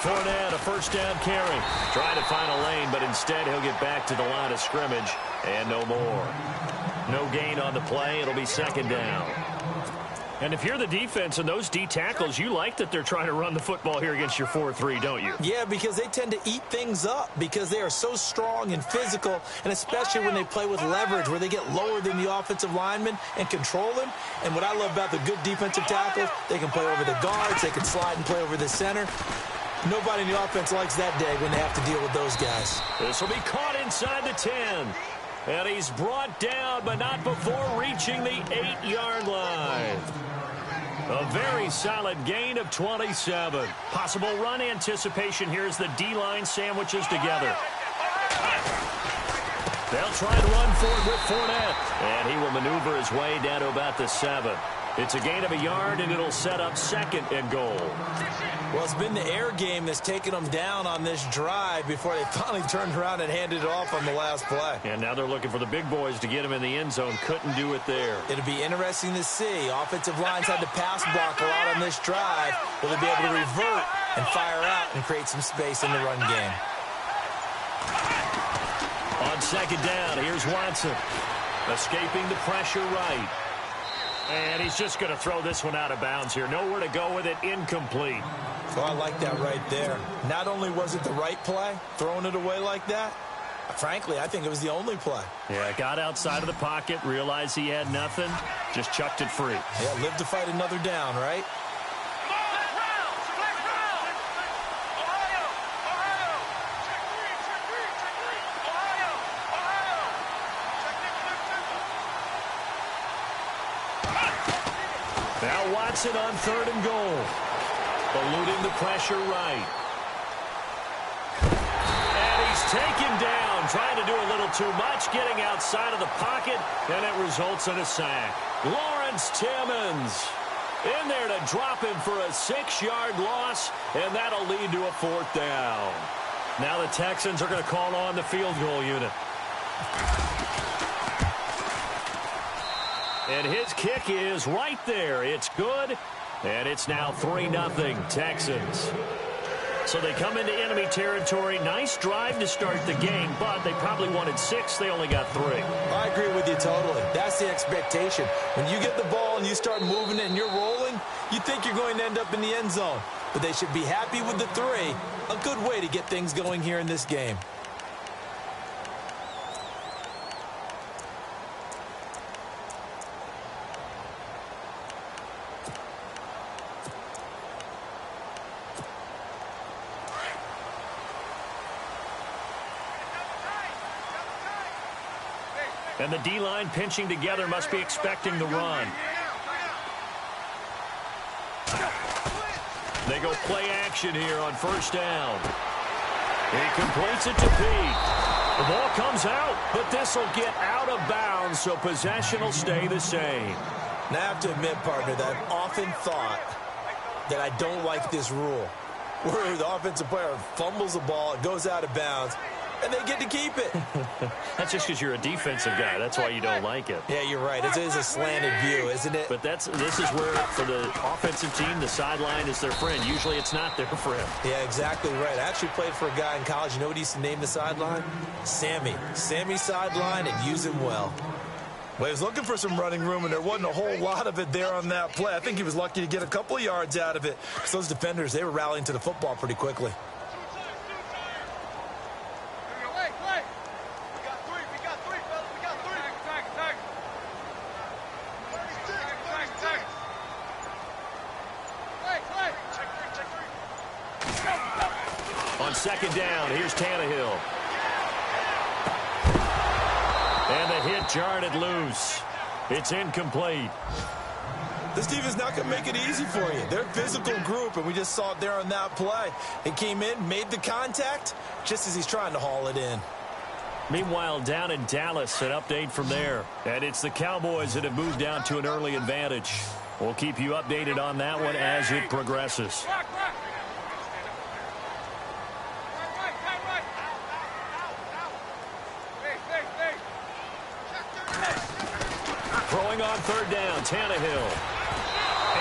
Fournette, a first down carry. Trying to find a lane, but instead he'll get back to the line of scrimmage and no more. No gain on the play. It'll be second down. And if you're the defense and those D tackles, you like that they're trying to run the football here against your 4-3, don't you? Yeah, because they tend to eat things up because they are so strong and physical, and especially when they play with leverage where they get lower than the offensive lineman and control him. And what I love about the good defensive tackles, they can play over the guards, they can slide and play over the center. Nobody in the offense likes that day when they have to deal with those guys. This will be caught inside the 10. And he's brought down, but not before reaching the 8-yard line. A very solid gain of 27. Possible run anticipation here as the D-line sandwiches together. They'll try to run forward with Fournette. And he will maneuver his way down to about the 7. It's a gain of a yard, and it'll set up second and goal. Well, it's been the air game that's taken them down on this drive before they finally turned around and handed it off on the last play. And now they're looking for the big boys to get him in the end zone. Couldn't do it there. It'll be interesting to see. Offensive lines had to pass block a lot on this drive. Will they be able to revert and fire out and create some space in the run game? On second down, here's Watson. Escaping the pressure right. And he's just going to throw this one out of bounds here. Nowhere to go with it. Incomplete. So I like that right there. Not only was it the right play, throwing it away like that, frankly, I think it was the only play. Yeah, got outside of the pocket, realized he had nothing, just chucked it free. Yeah, live to fight another down, right? Now Watson on third and goal. Eluding the pressure right. And he's taken down, trying to do a little too much, getting outside of the pocket, and it results in a sack. Lawrence Timmons in there to drop him for a 6-yard loss, and that'll lead to a 4th down. Now the Texans are going to call on the field goal unit. And his kick is right there. It's good, and it's now 3-0 Texans. So they come into enemy territory. Nice drive to start the game, but they probably wanted 6. They only got 3. I agree with you totally. That's the expectation. When you get the ball and you start moving it and you're rolling, you think you're going to end up in the end zone. But they should be happy with the 3. A good way to get things going here in this game. And the D-line pinching together must be expecting the run. They go play action here on first down. He completes it to Pete. The ball comes out, but this will get out of bounds, so possession will stay the same. Now, I have to admit, partner, that I've often thought that I don't like this rule, where the offensive player fumbles the ball, it goes out of bounds, and they get to keep it. That's just because you're a defensive guy. That's why you don't like it. Yeah, you're right. It is a slanted view, isn't it? But this is where, for the offensive team, the sideline is their friend. Usually it's not their friend. Yeah, exactly right. I actually played for a guy in college. You know what he used to name the sideline? Sammy. Sammy sideline, and use him well. Well, he was looking for some running room, and there wasn't a whole lot of it there on that play. I think he was lucky to get a couple of yards out of it. Because those defenders, they were rallying to the football pretty quickly. On second down, here's Tannehill. And the hit jarred it loose. It's incomplete. This defense not going to make it easy for you. They're a physical group, and we just saw it there on that play. He came in, made the contact, just as he's trying to haul it in. Meanwhile, down in Dallas, an update from there. And it's the Cowboys that have moved down to an early advantage. We'll keep you updated on that one as it progresses. Throwing on third down, Tannehill.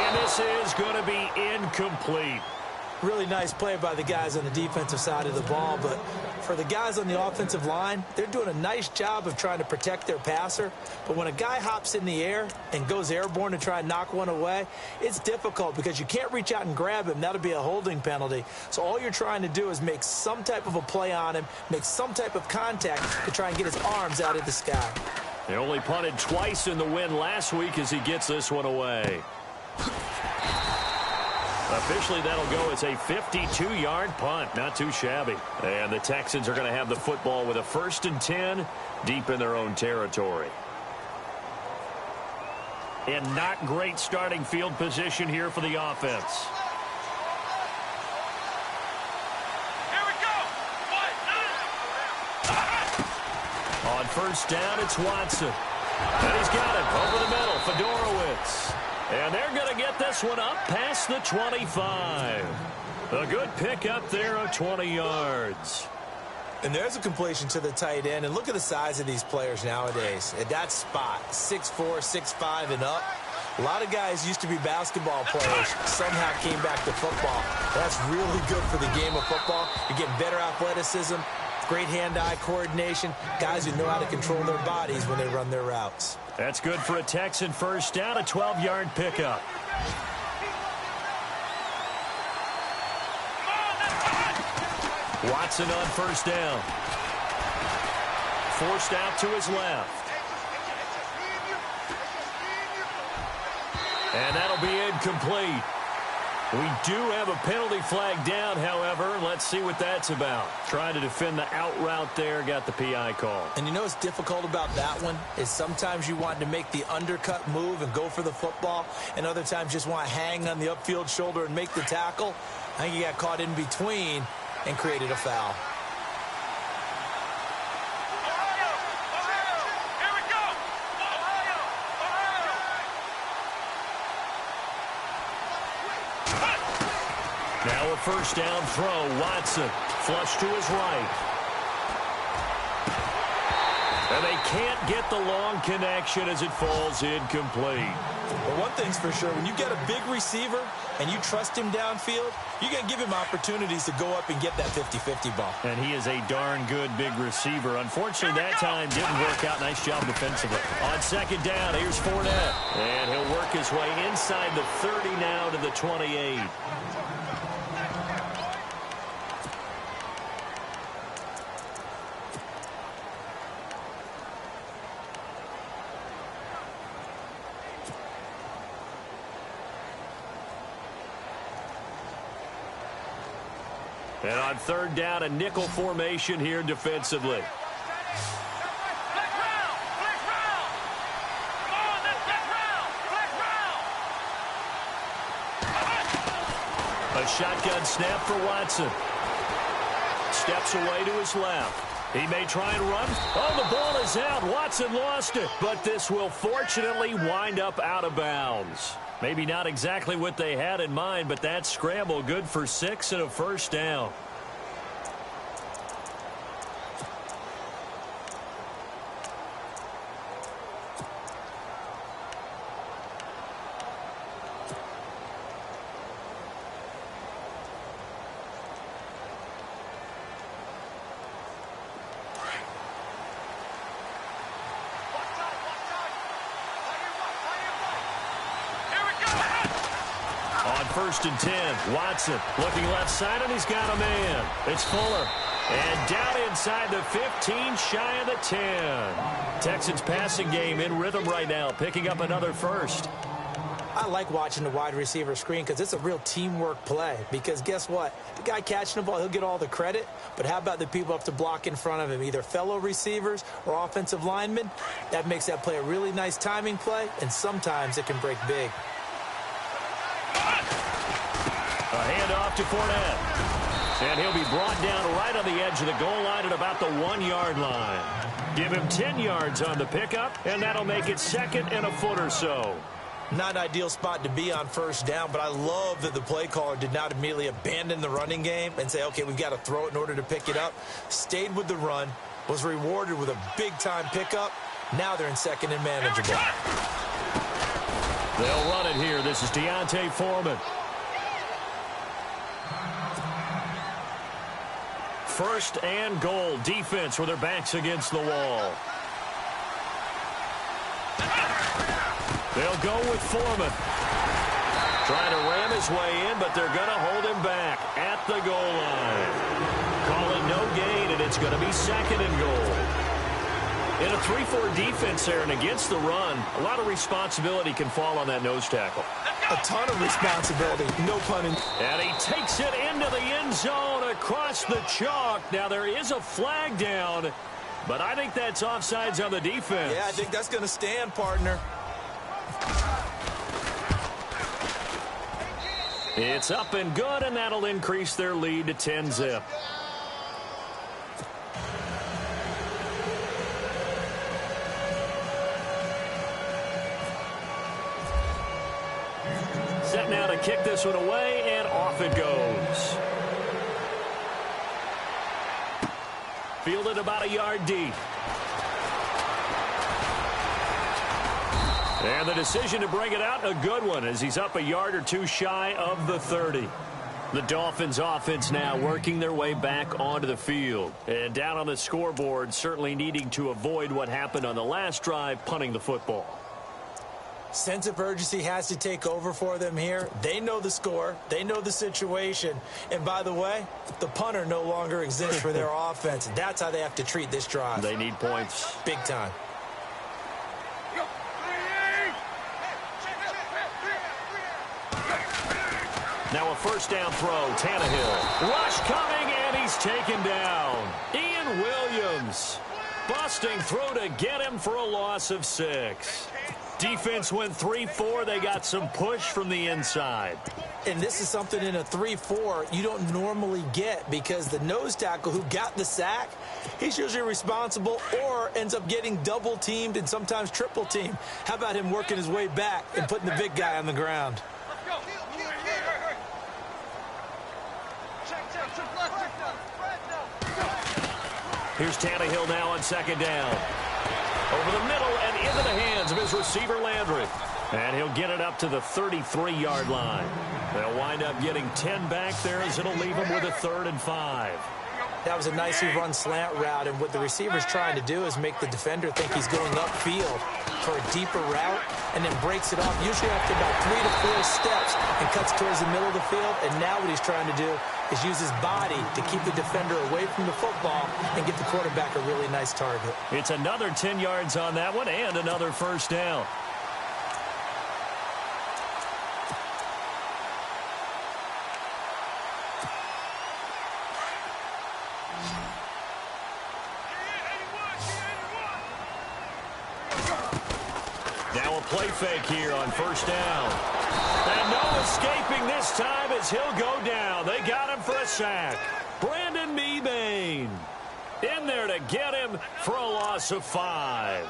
And this is going to be incomplete. Really nice play by the guys on the defensive side of the ball, but for the guys on the offensive line, they're doing a nice job of trying to protect their passer. But when a guy hops in the air and goes airborne to try and knock one away, it's difficult because you can't reach out and grab him. That'll be a holding penalty. So all you're trying to do is make some type of a play on him, make some type of contact to try and get his arms out of the sky. They only punted twice in the win last week as he gets this one away. Officially, that'll go as a 52-yard punt. Not too shabby. And the Texans are going to have the football with a 1st and 10 deep in their own territory. And not great starting field position here for the offense. Here we go. On 1st down, it's Watson. And he's got it over the middle. Fedorowicz. And they're going to get this one up past the 25. A good pickup there of 20 yards. And there's a completion to the tight end. And look at the size of these players nowadays. At that spot, 6'4", 6'5", and up. A lot of guys used to be basketball players, somehow came back to football. That's really good for the game of football. You're getting better athleticism, great hand-eye coordination, guys who know how to control their bodies when they run their routes. That's good for a Texan 1st down, a 12-yard pickup. Watson on 1st down. Forced out to his left. And that'll be incomplete. We do have a penalty flag down, however. Let's see what that's about. Trying to defend the out route there, got the PI call. And you know what's difficult about that one is sometimes you want to make the undercut move and go for the football, and other times just want to hang on the upfield shoulder and make the tackle. I think you got caught in between and created a foul. Now a 1st down throw. Watson flush to his right. And they can't get the long connection as it falls incomplete. But one thing's for sure, when you get a big receiver and you trust him downfield, you're going to give him opportunities to go up and get that 50-50 ball. And he is a darn good big receiver. Unfortunately, that time didn't work out. Nice job defensively. On 2nd down, here's Fournette. And he'll work his way inside the 30 now to the 28. And on 3rd down, a nickel formation here defensively. A shotgun snap for Watson. Steps away to his left. He may try and run. Oh, the ball is out. Watson lost it. But this will fortunately wind up out of bounds. Maybe not exactly what they had in mind, but that scramble good for 6 and a 1st down. On 1st and 10, Watson looking left side, and he's got a man. It's Fuller. And down inside the 15, shy of the 10. Texans passing game in rhythm right now, picking up another 1st. I like watching the wide receiver screen because it's a real teamwork play. Because guess what? The guy catching the ball, he'll get all the credit. But how about the people up to block in front of him, either fellow receivers or offensive linemen? That makes that play a really nice timing play, and sometimes it can break big. A handoff to Fournette. And he'll be brought down right on the edge of the goal line at about the 1-yard line. Give him 10 yards on the pickup, and that'll make it 2nd and a foot or so. Not an ideal spot to be on 1st down, but I love that the play caller did not immediately abandon the running game and say, okay, we've got to throw it in order to pick it up. Stayed with the run, was rewarded with a big-time pickup. Now they're in 2nd and manageable. They'll run it here. This is Deontay Foreman. First and goal. Defense with their backs against the wall. They'll go with Foreman. Trying to ram his way in, but they're going to hold him back at the goal line. Calling no gain, and it's going to be second and goal. In a 3-4 defense there and against the run, a lot of responsibility can fall on that nose tackle. A ton of responsibility, no pun intended. And he takes it into the end zone across the chalk. Now there is a flag down, but I think that's offsides on the defense. Yeah, I think that's going to stand, partner. It's up and good, and that'll increase their lead to 10-zip. Set now to kick this one away, and off it goes. Fielded about a yard deep. And the decision to bring it out, a good one, as he's up a yard or two shy of the 30. The Dolphins offense now working their way back onto the field. And down on the scoreboard, certainly needing to avoid what happened on the last drive, punting the football. Sense of urgency has to take over for them here. They know the score. They know the situation. And by the way, the punter no longer exists for their offense. That's how they have to treat this drive. They need points. Big time. Now a first down throw, Tannehill. Rush coming, and he's taken down. Ian Williams busting through to get him for a loss of 6. Defense went 3-4. They got some push from the inside. And this is something in a 3-4 you don't normally get, because the nose tackle who got the sack, he's usually responsible or ends up getting double teamed and sometimes triple teamed. How about him working his way back and putting the big guy on the ground? Here's Tannehill now on second down. Over the middle and into the hands of his receiver, Landry. And he'll get it up to the 33-yard line. They'll wind up getting 10 back there, as it'll leave him with a 3rd and 5. That was a nicely run slant route, and what the receiver's trying to do is make the defender think he's going upfield for a deeper route, and then breaks it off, usually after about 3 to 4 steps, and cuts towards the middle of the field. And now what he's trying to do is use his body to keep the defender away from the football and get the quarterback a really nice target. It's another 10 yards on that one, and another first down. Now a play fake here on first down. And no escaping this time, as he'll go down. They got him for a sack. Brandon Mebane in there to get him for a loss of 5.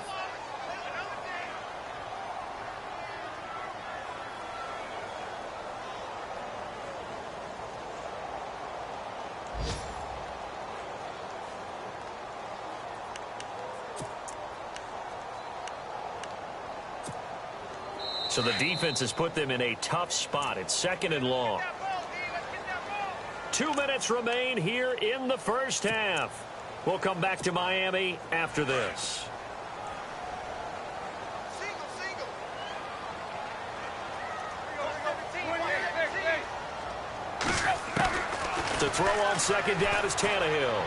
So the defense has put them in a tough spot. It's second and long. 2 minutes remain here in the first half. We'll come back to Miami after this. The throw on second down is Tannehill.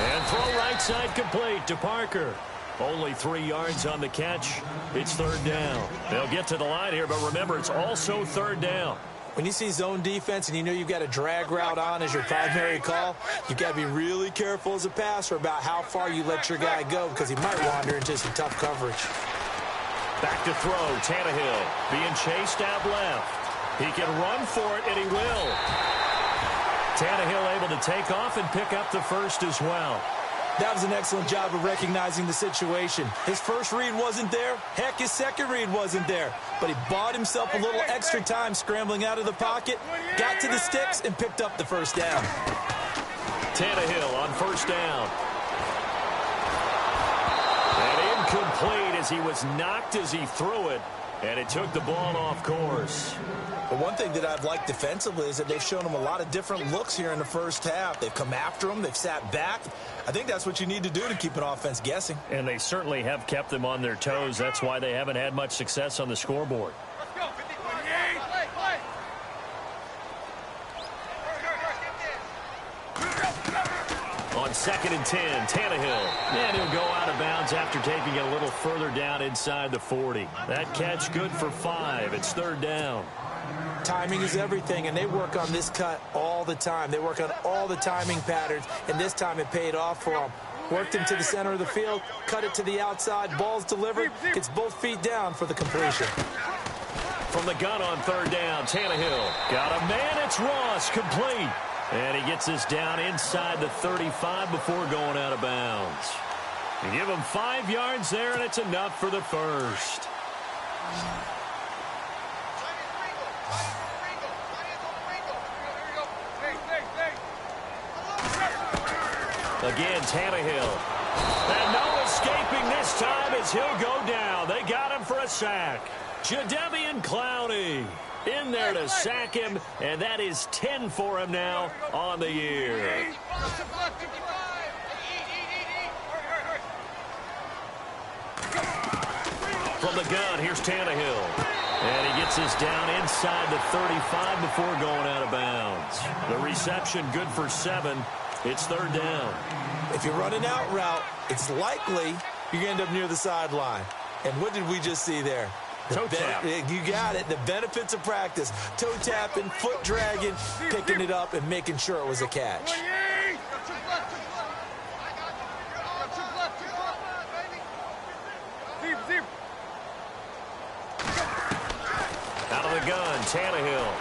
And throw right side complete to Parker. Only 3 yards on the catch. It's third down. They'll get to the line here, but remember, it's also third down. When you see zone defense and you know you've got a drag route on as your primary call, you've got to be really careful as a passer about how far you let your guy go, because he might wander into some tough coverage. Back to throw, Tannehill being chased out left. He can run for it, and he will. Tannehill able to take off and pick up the first as well. That was an excellent job of recognizing the situation. His first read wasn't there. Heck, his second read wasn't there. But he bought himself a little extra time scrambling out of the pocket, got to the sticks, and picked up the first down. Tannehill on first down. And incomplete, as he was knocked as he threw it. And it took the ball off course. But one thing that I've liked defensively is that they've shown them a lot of different looks here in the first half. They've come after them. They've sat back. I think that's what you need to do to keep an offense guessing. And they certainly have kept them on their toes. That's why they haven't had much success on the scoreboard. Let's go. On 2nd and 10, Tannehill. And he'll go out of bounds after taking it a little further down inside the 40. That catch good for 5. It's 3rd down. Timing is everything, and they work on this cut all the time. They work on all the timing patterns, and this time it paid off for them. Worked him to the center of the field, cut it to the outside, ball's delivered, gets both feet down for the completion. From the gun on 3rd down, Tannehill. Got a man, it's Ross, complete. And he gets this down inside the 35 before going out of bounds. You give him 5 yards there, and it's enough for the first. Again, Tannehill. And no escaping this time as he'll go down. They got him for a sack. Jadeveon Clowney in there to sack him, and that is 10 for him now on the year. From the gun, here's Tannehill. And he gets this down inside the 35 before going out of bounds. The reception good for 7. It's 3rd down. If you're running out route, it's likely you're going to end up near the sideline. And what did we just see there? Toe tap. You got it. The benefits of practice. Toe tapping, foot dragging, picking it up, and making sure it was a catch. Out of the gun, Tannehill.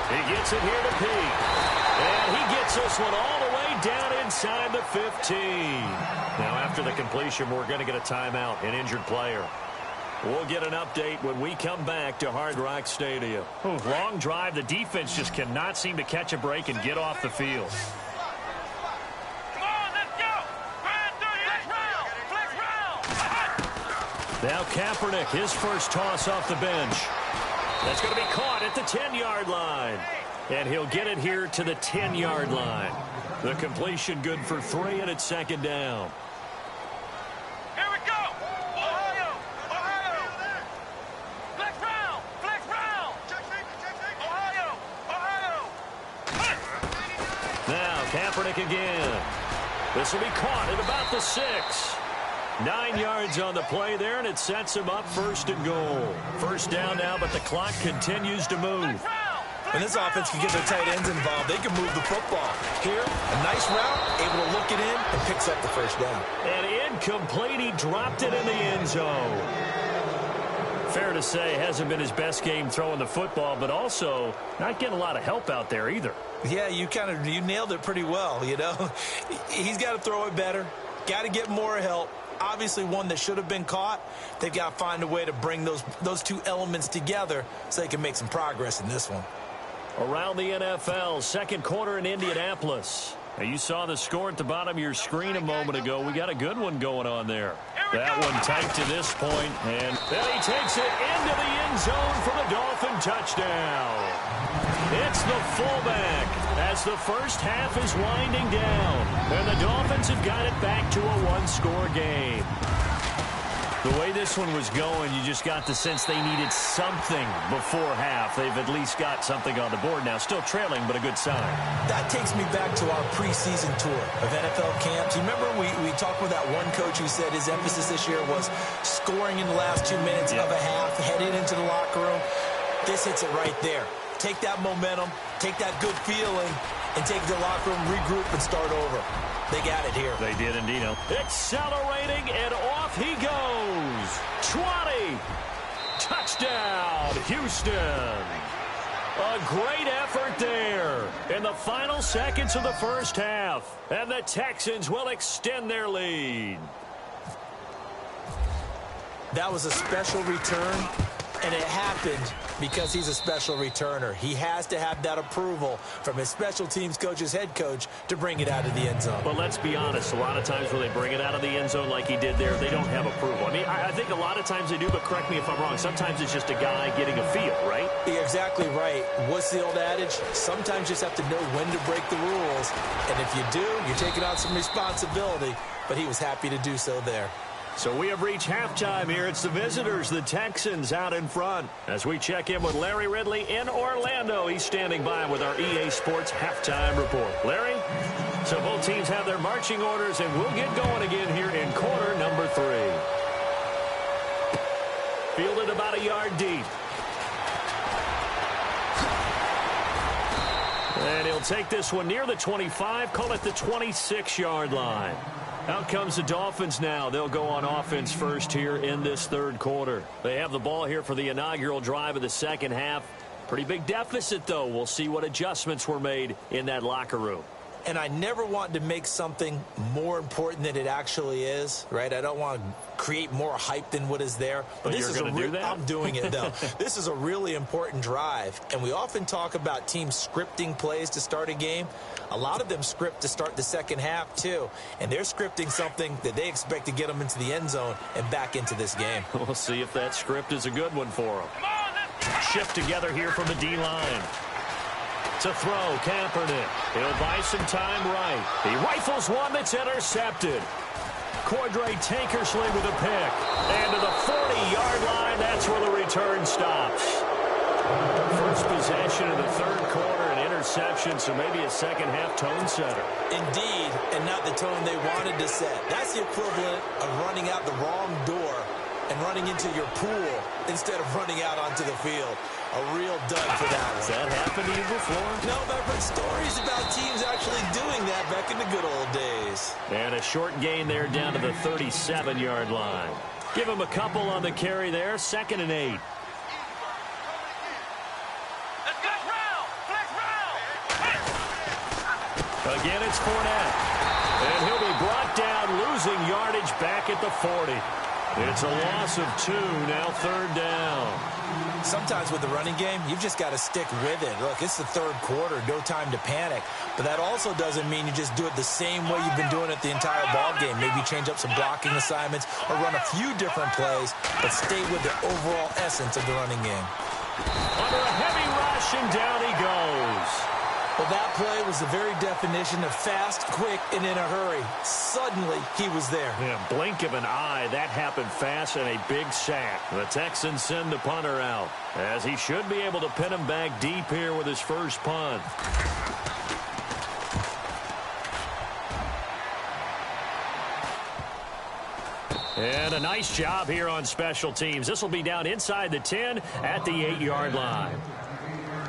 He gets it here to Peake. And he gets this one all the way down inside the 15. Now, after the completion, we're going to get a timeout, an injured player. We'll get an update when we come back to Hard Rock Stadium. Long drive. The defense just cannot seem to catch a break and get off the field. Come on, let's go. Flex round. Now Kaepernick, his first toss off the bench. That's going to be caught at the 10-yard line. And he'll get it here to the 10-yard line. The completion good for 3, and it's 2nd down. Here we go. Ohio. Flex round. Ohio. Now Kaepernick again. This will be caught at about the 6. 9 yards on the play there, and it sets him up 1st and goal. 1st down now, but the clock continues to move. When this offense can get their tight ends involved, they can move the football. Here, a nice route, able to look it in, and picks up the 1st down. And incomplete, he dropped it in the end zone. Fair to say, hasn't been his best game throwing the football, but also not getting a lot of help out there either. Yeah, you nailed it pretty well, you know. He's got to throw it better, got to get more help. Obviously one that should have been caught. They've got to find a way to bring those two elements together so they can make some progress in this one. Around the NFL, 2nd quarter in Indianapolis. Now, you saw the score at the bottom of your screen a moment ago. We got a good one going on there. That one tight to this point, and then he takes it into the end zone for the Dolphin touchdown. It's the fullback as the first half is winding down, and the Dolphins have got it back to a 1-score game. The way this one was going, you just got the sense they needed something before half. They've at least got something on the board now. Still trailing, but a good sign. That takes me back to our preseason tour of NFL camps. You remember we talked with that one coach who said his emphasis this year was scoring in the last 2 minutes of a half, heading into the locker room. This hits it right there. Take that momentum, take that good feeling, and take the locker room, regroup, and start over. They got it here. They did indeed. Accelerating, and off he goes. 20. Touchdown, Houston. A great effort there in the final seconds of the first half. And the Texans will extend their lead. That was a special return. And it happened because he's a special returner. He has to have that approval from his special teams coach's head coach to bring it out of the end zone. But let's be honest, a lot of times when they bring it out of the end zone like he did there, they don't have approval. I mean, I think a lot of times they do, but correct me if I'm wrong. Sometimes it's just a guy getting a feel, right? You're exactly right. What's the old adage? Sometimes you just have to know when to break the rules. And if you do, you're taking on some responsibility. But he was happy to do so there. So we have reached halftime here. It's the visitors, the Texans, out in front. As we check in with Larry Ridley in Orlando. He's standing by with our EA Sports halftime report. Larry? So both teams have their marching orders, and we'll get going again here in quarter number 3. Fielded about a yard deep. And he'll take this one near the 25, call it the 26-yard line. Out comes the Dolphins now. They'll go on offense first here in this third quarter. They have the ball here for the inaugural drive of the second half. Pretty big deficit, though. We'll see what adjustments were made in that locker room. And I never want to make something more important than it actually is, right? I don't want to create more hype than what is there. But this is do that? I'm doing it, though. This is a really important drive. And we often talk about teams scripting plays to start a game. A lot of them script to start the second half, too. And they're scripting something that they expect to get them into the end zone and back into this game. We'll see if that script is a good one for them. Shift together here from the D-line. To throw, Kaepernick. He'll buy some time right. He rifles one that's intercepted. Cordray Tankersley with a pick. And to the 40-yard line, that's where the return stops. First possession of the third quarter, an interception, so maybe a second-half tone setter. Indeed, and not the tone they wanted to set. That's the equivalent of running out the wrong door and running into your pool instead of running out onto the field. A real dud for that one. Has that happened to you before? No, but I've heard stories about teams actually doing that back in the good old days. And a short gain there down to the 37-yard line. Give him a couple on the carry there, 2nd and 8. Again, it's Fournette. And he'll be brought down, losing yardage back at the 40. It's a loss of 2, now 3rd down. Sometimes with the running game, you've just got to stick with it. Look, it's the third quarter, no time to panic. But that also doesn't mean you just do it the same way you've been doing it the entire ball game. Maybe change up some blocking assignments or run a few different plays, but stay with the overall essence of the running game. Under a heavy rush, and down he goes. Well, that play was the very definition of fast, quick, and in a hurry. Suddenly, he was there. Yeah, blink of an eye. That happened fast, and a big sack. The Texans send the punter out, as he should be able to pin him back deep here with his first punt. And a nice job here on special teams. This will be down inside the 10 at the 8-yard line.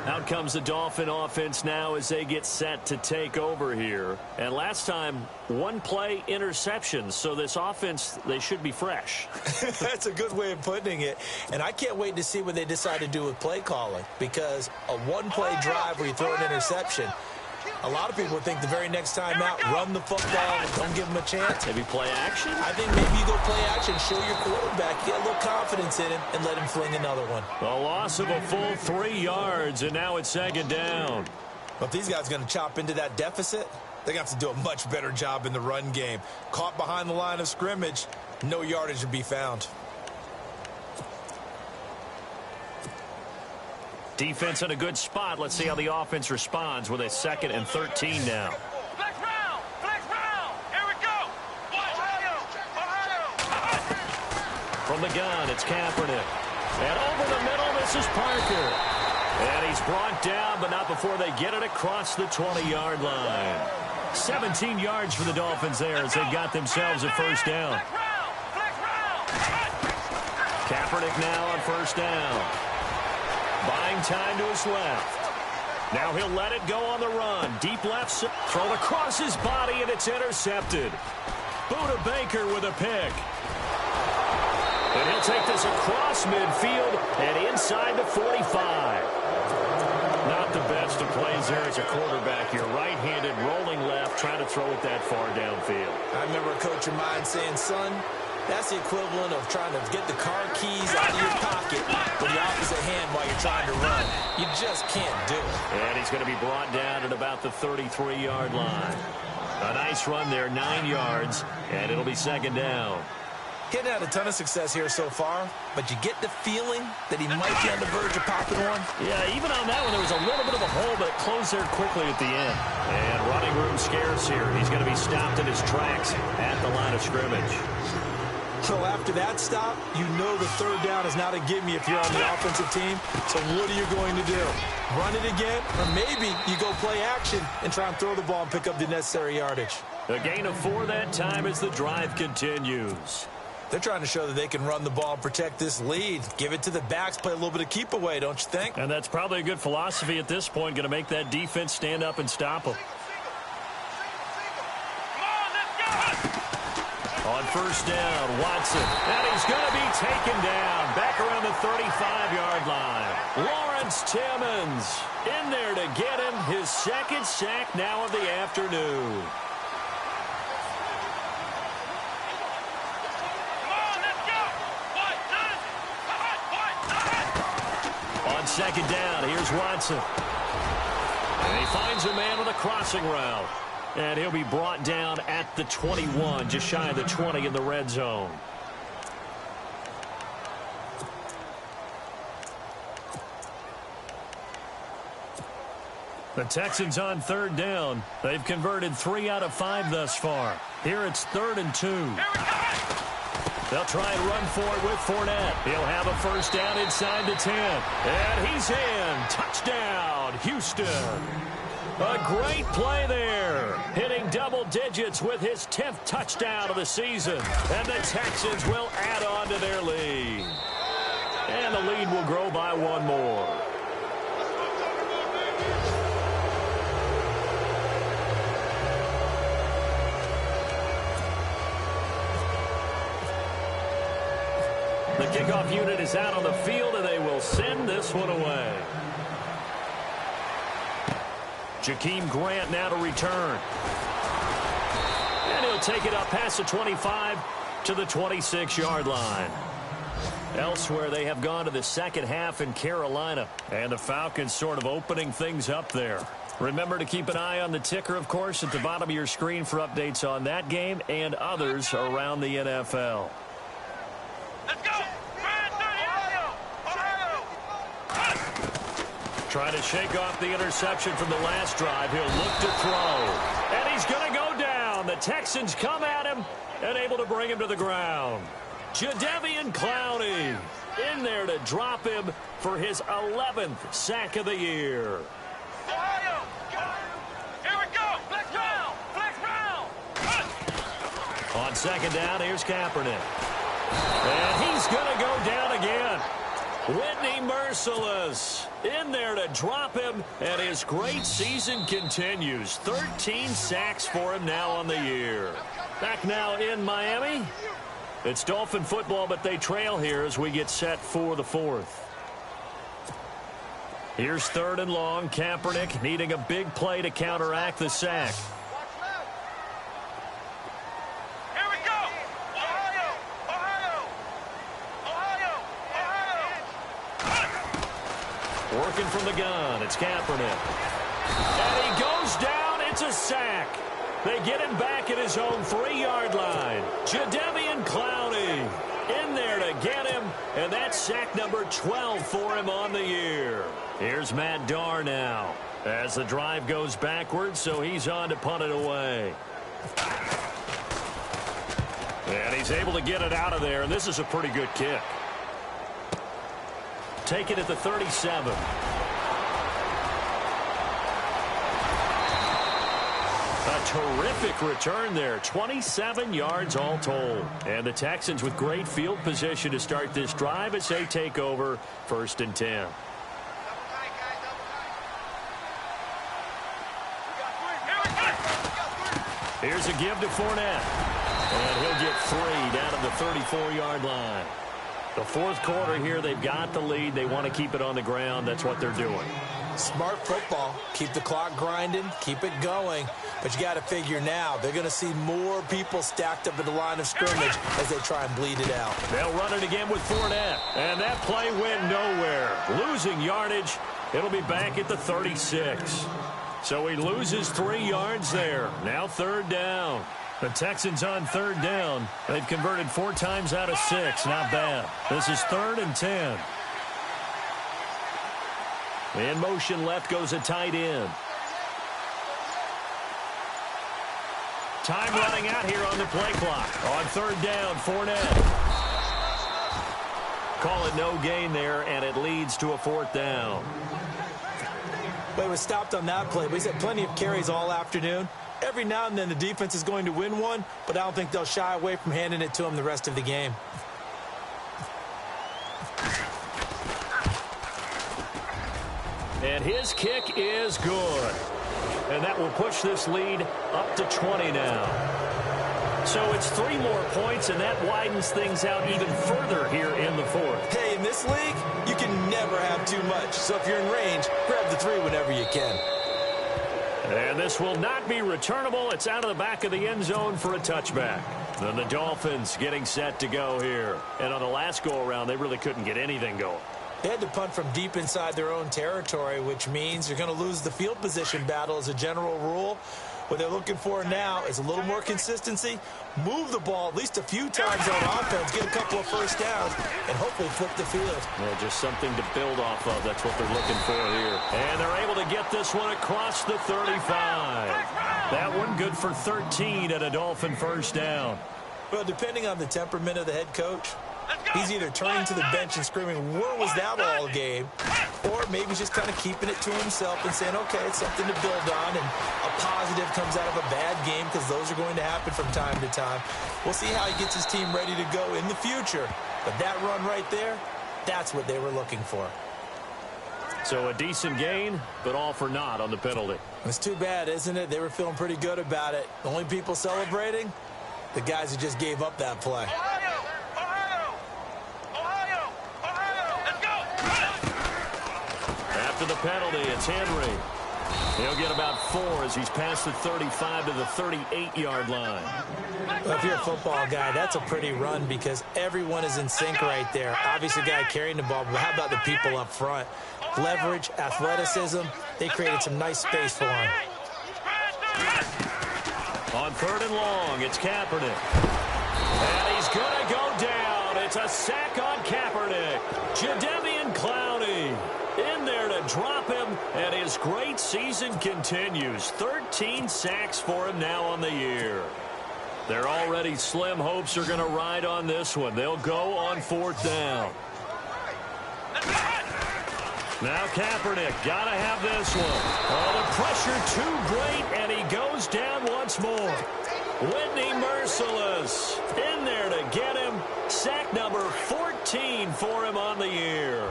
Out comes the Dolphin offense now as they get set to take over here. And last time, one play interceptions. So this offense, they should be fresh. That's a good way of putting it. And I can't wait to see what they decide to do with play calling. Because a one-play drive where you throw an interception, a lot of people think the very next time out, run the football and don't give them a chance. Maybe play action? I think maybe you go play action, show your quarterback, get a little confidence in him, and let him fling another one. A loss of a full 3 yards, and now it's 2nd down. But if these guys are going to chop into that deficit, they're going to have to do a much better job in the run game. Caught behind the line of scrimmage, no yardage to be found. Defense in a good spot. Let's see how the offense responds with a 2nd and 13 now. Flex round! Flex round! Here we go! Ohio! From the gun, it's Kaepernick. And over the middle, this is Parker. And he's brought down, but not before they get it across the 20-yard line. 17 yards for the Dolphins there as they've got themselves a first down. Kaepernick now on first down. Buying time to his left. Now he'll let it go on the run. Deep left, thrown across his body, and it's intercepted. Buda Baker with a pick. And he'll take this across midfield and inside the 45. Not the best of plays there as a quarterback. You're right-handed, rolling left, trying to throw it that far downfield. I remember a coach of mine saying, son, that's the equivalent of trying to get the car keys out of your pocket when the time to run. You just can't do it. And he's going to be brought down at about the 33-yard line. A nice run there, 9 yards, and it'll be second down. Getting had a ton of success here so far, but you get the feeling that he might be on the verge of popping one. Yeah, even on that one, there was a little bit of a hole, but it closed there quickly at the end. And running room scarce here. He's going to be stopped in his tracks at the line of scrimmage. So after that stop, you know the third down is not a gimme if you're on the offensive team. So what are you going to do? Run it again? Or maybe you go play action and try and throw the ball and pick up the necessary yardage. A gain of 4 that time as the drive continues. They're trying to show that they can run the ball and protect this lead. Give it to the backs, play a little bit of keep away, don't you think? And that's probably a good philosophy at this point, going to make that defense stand up and stop them. On first down, Watson. And he's going to be taken down back around the 35-yard line. Lawrence Timmons in there to get him his second sack now of the afternoon. On second down, here's Watson. And he finds a man with a crossing route. And he'll be brought down at the 21, just shy of the 20 in the red zone. The Texans on third down. They've converted 3 out of 5 thus far. Here it's 3rd and 2. They'll try and run for it with Fournette. He'll have a first down inside the 10. And he's in. Touchdown, Houston. A great play there. Hitting double digits with his 10th touchdown of the season. And the Texans will add on to their lead. And the lead will grow by 1 more. The kickoff unit is out on the field, and they will send this one away. Jakeem Grant now to return. And he'll take it up past the 25 to the 26-yard line. Elsewhere, they have gone to the second half in Carolina, and the Falcons sort of opening things up there. Remember to keep an eye on the ticker, of course, at the bottom of your screen for updates on that game and others around the NFL. Let's go! Trying to shake off the interception from the last drive. He'll look to throw. And he's going to go down. The Texans come at him and able to bring him to the ground. Jadeveon Clowney in there to drop him for his 11th sack of the year. Ohio! Here we go! Flex round! Flex round! On second down, here's Kaepernick. And he's going to go down again. Whitney Merciless in there to drop him, and his great season continues. 13 sacks for him now on the year. Back now in Miami. It's Dolphin football, but they trail here as we get set for the 4th. Here's 3rd and long. Kaepernick needing a big play to counteract the sack. Working from the gun, it's Kaepernick. And he goes down, it's a sack. They get him back at his own 3-yard line. Jadeveon Clowney in there to get him, and that's sack number 12 for him on the year. Here's Matt Darr now as the drive goes backwards, so he's on to punt it away. And he's able to get it out of there, and this is a pretty good kick. Take it at the 37. A terrific return there. 27 yards all told. And the Texans with great field position to start this drive as they take over 1st and 10. Here's a give to Fournette. And he'll get 3 down at the 34-yard line. The fourth quarter here, they've got the lead. They want to keep it on the ground. That's what they're doing. Smart football. Keep the clock grinding. Keep it going. But you got to figure now, they're going to see more people stacked up at the line of scrimmage as they try and bleed it out. They'll run it again with Fournette. And that play went nowhere. Losing yardage. It'll be back at the 36. So he loses 3 yards there. Now third down. The Texans on third down. They've converted 4 times out of 6. Not bad. This is 3rd and 10. In motion left goes a tight end. Time running out here on the play clock. On third down, Fournette. Call it no gain there, and it leads to a 4th down. But he was stopped on that play. But he's had plenty of carries all afternoon. Every now and then the defense is going to win one, but I don't think they'll shy away from handing it to him the rest of the game. And his kick is good. And that will push this lead up to 20 now. So it's 3 more points, and that widens things out even further here in the 4th. Hey, in this league, you can never have too much. So if you're in range, grab the 3 whenever you can. And this will not be returnable. It's out of the back of the end zone for a touchback. Then the Dolphins getting set to go here. And on the last go-around, they really couldn't get anything going. They had to punt from deep inside their own territory, which means you're going to lose the field position battle as a general rule. What they're looking for now is a little more consistency, move the ball at least a few times on offense, get a couple of first downs, and hopefully flip the field. Yeah, just something to build off of. That's what they're looking for here. And they're able to get this one across the 35. That one good for 13 at a Dolphin first down. Well, depending on the temperament of the head coach, he's either turning to the bench and screaming, where was that all game? Or maybe he's just kind of keeping it to himself and saying, okay, it's something to build on, and a positive comes out of a bad game because those are going to happen from time to time. We'll see how he gets his team ready to go in the future. But that run right there, that's what they were looking for. So a decent gain, but all for naught on the penalty. It's too bad, isn't it? They were feeling pretty good about it. The only people celebrating, the guys who just gave up that play. After the penalty, it's Henry. He'll get about 4 as he's past the 35 to the 38-yard line. Well, if you're a football guy, that's a pretty run because everyone is in sync right there. Obviously, the guy carrying the ball, but how about the people up front? Leverage, athleticism, they created some nice space for him. On 3rd and long, it's Kaepernick. And he's going to go down. It's a sack on Kaepernick. Jadeveon Clowney in there to drop him, and his great season continues. 13 sacks for him now on the year. Their already slim hopes are going to ride on this one. They'll go on 4th down. Now Kaepernick, got to have this one. Oh, the pressure too great, and he goes down once more. Whitney Merciless in there to get him. Sack number 14 for him on the year.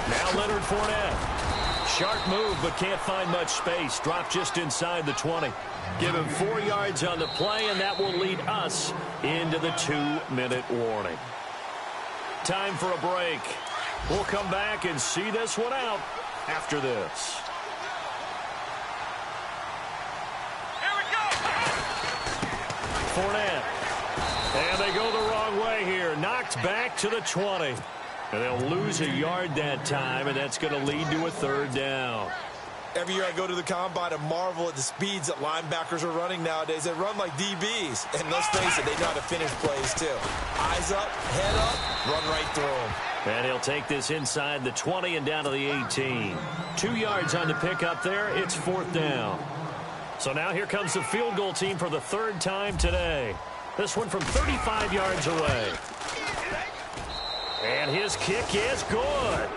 Now Leonard Fournette. Sharp move, but can't find much space. Dropped just inside the 20. Give him 4 yards on the play, and that will lead us into the 2-minute warning. Time for a break. We'll come back and see this one out after this. Here we go. Fournette. And they go the wrong way here. Knocked back to the 20. And they'll lose a yard that time, and that's going to lead to a 3rd down. Every year I go to the combine and marvel at the speeds that linebackers are running nowadays. They run like DBs. And let's face it, they know how to finish plays too. Eyes up, head up, run right through them. And he'll take this inside the 20 and down to the 18. 2 yards on the pick up there. It's 4th down. So now here comes the field goal team for the 3rd time today. This one from 35 yards away. And his kick is good.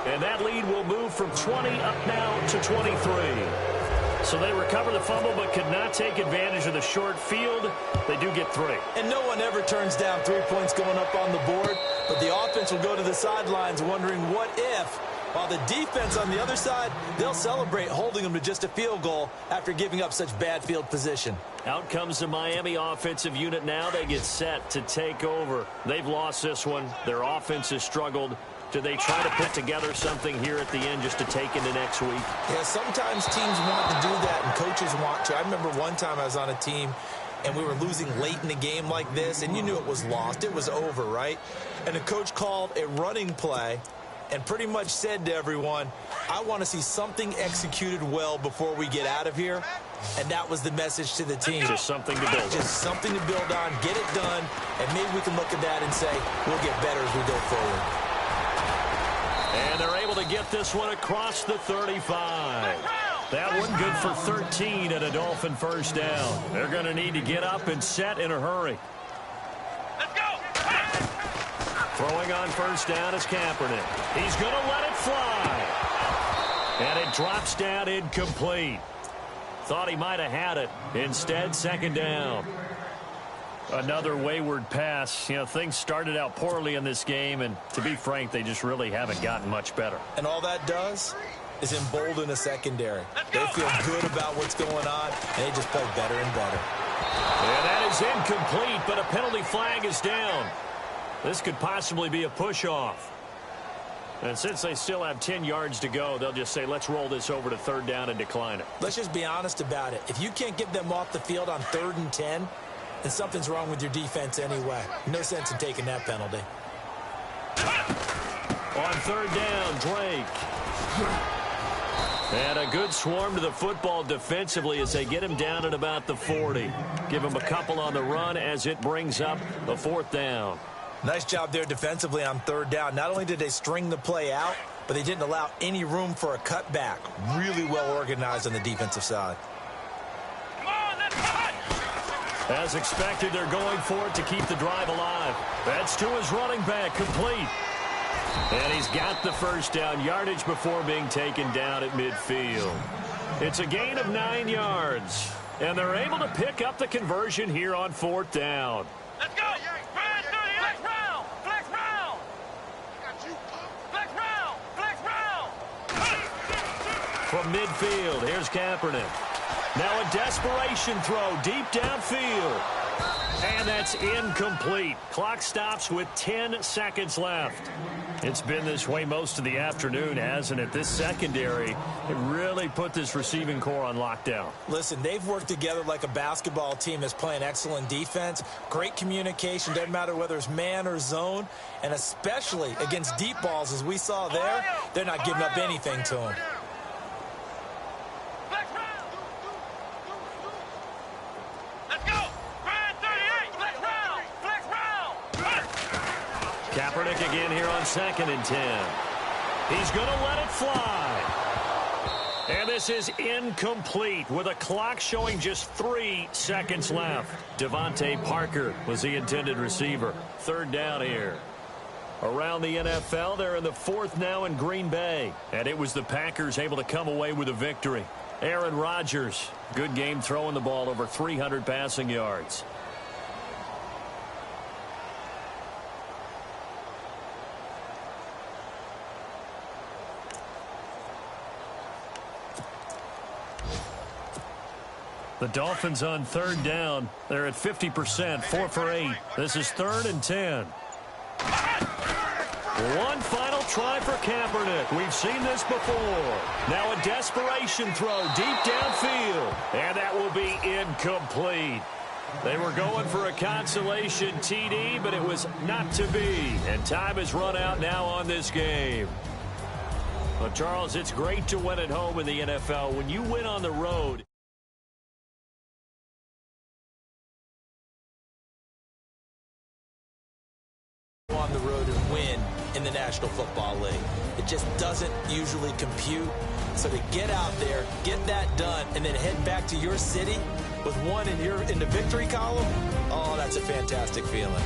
And that lead will move from 20 up now to 23. So they recover the fumble but could not take advantage of the short field. They do get 3. And no one ever turns down 3 points going up on the board. But the offense will go to the sidelines wondering what if While the defense on the other side, they'll celebrate holding them to just a field goal after giving up such bad field position. Out comes the Miami offensive unit now. They get set to take over. They've lost this one. Their offense has struggled. Do they try to put together something here at the end just to take into next week? Yeah, sometimes teams want to do that and coaches want to. I remember one time I was on a team and we were losing late in the game like this, and you knew it was lost. It was over, right? And the coach called a running play and pretty much said to everyone, I want to see something executed well before we get out of here. And that was the message to the team. Just something to build on. Just something to build on, get it done, and maybe we can look at that and say, we'll get better as we go forward. And they're able to get this one across the 35. That one good for 13 and a Dolphin first down. They're going to need to get up and set in a hurry. Let's go. Throwing on first down is Kaepernick. He's going to let it fly. And it drops down incomplete. Thought he might have had it. Instead, second down. Another wayward pass. You know, things started out poorly in this game, and to be frank, they just really haven't gotten much better. And all that does is embolden a secondary. They feel good about what's going on, and they just play better and better. And that is incomplete, but a penalty flag is down. This could possibly be a push-off. And since they still have 10 yards to go, they'll just say, let's roll this over to third down and decline it. Let's just be honest about it. If you can't get them off the field on 3rd and 10, then something's wrong with your defense anyway. No sense in taking that penalty. On third down, Drake. And a good swarm to the football defensively as they get him down at about the 40. Give him a couple on the run as it brings up the 4th down. Nice job there defensively on 3rd down. Not only did they string the play out, but they didn't allow any room for a cutback. Really well organized on the defensive side. Come on, let's go. As expected, they're going for it to keep the drive alive. That's to his running back, complete. And he's got the first down, yardage before being taken down at midfield. It's a gain of 9 yards. And they're able to pick up the conversion here on 4th down. Let's go. Flex round. Flex round. Flex round. Flex round. From midfield, here's Kaepernick. Now a desperation throw deep downfield. And that's incomplete. Clock stops with 10 seconds left. It's been this way most of the afternoon, hasn't it? This secondary, it really put this receiving core on lockdown. Listen, they've worked together like a basketball team that's playing excellent defense. Great communication, doesn't matter whether it's man or zone. And especially against deep balls, as we saw there, they're not giving up anything to them. Flex round. Let's go. Ryan 38. Flex round. Flex round. Kaepernick again here on 2nd and 10. He's going to let it fly. And this is incomplete with a clock showing just 3 seconds left. Devontae Parker was the intended receiver. 3rd down here. Around the NFL, they're in the 4th now in Green Bay. And it was the Packers able to come away with a victory. Aaron Rodgers, good game throwing the ball, over 300 passing yards. The Dolphins on 3rd down. They're at 50%, 4 for 8. This is 3rd and 10. One final try for Kaepernick. We've seen this before. Now a desperation throw deep downfield. And that will be incomplete. They were going for a consolation TD, but it was not to be. And time has run out now on this game. Well, Charles, it's great to win at home in the NFL. When you win on the road, on the road and win in the National Football League. It just doesn't usually compute. So to get out there, get that done, and then head back to your city with one in the victory column, oh, that's a fantastic feeling.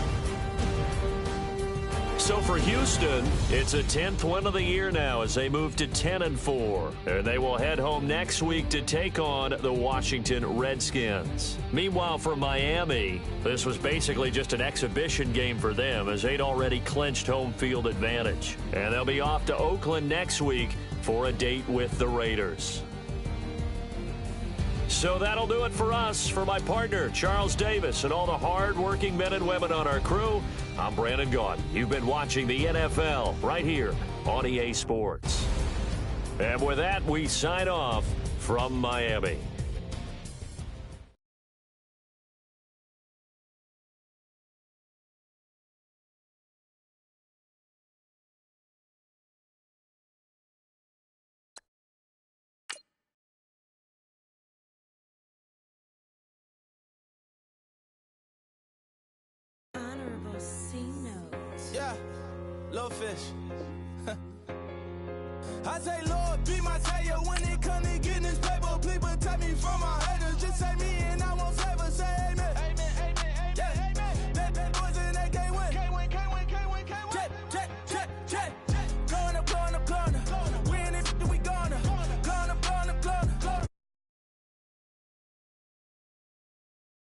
So for Houston, it's a 10th win of the year now as they move to 10-4. And they will head home next week to take on the Washington Redskins. Meanwhile, for Miami, this was basically just an exhibition game for them as they'd already clinched home field advantage. And they'll be off to Oakland next week for a date with the Raiders. So that'll do it for us. For my partner, Charles Davis, and all the hard-working men and women on our crew, I'm Brandon Gaudin. You've been watching the NFL right here on EA Sports. And with that, we sign off from Miami. Yeah, little fish. I say, Lord, be my savior when it comes to getting this paper. Please protect me from my haters. Just say me and I won't save her. Say amen.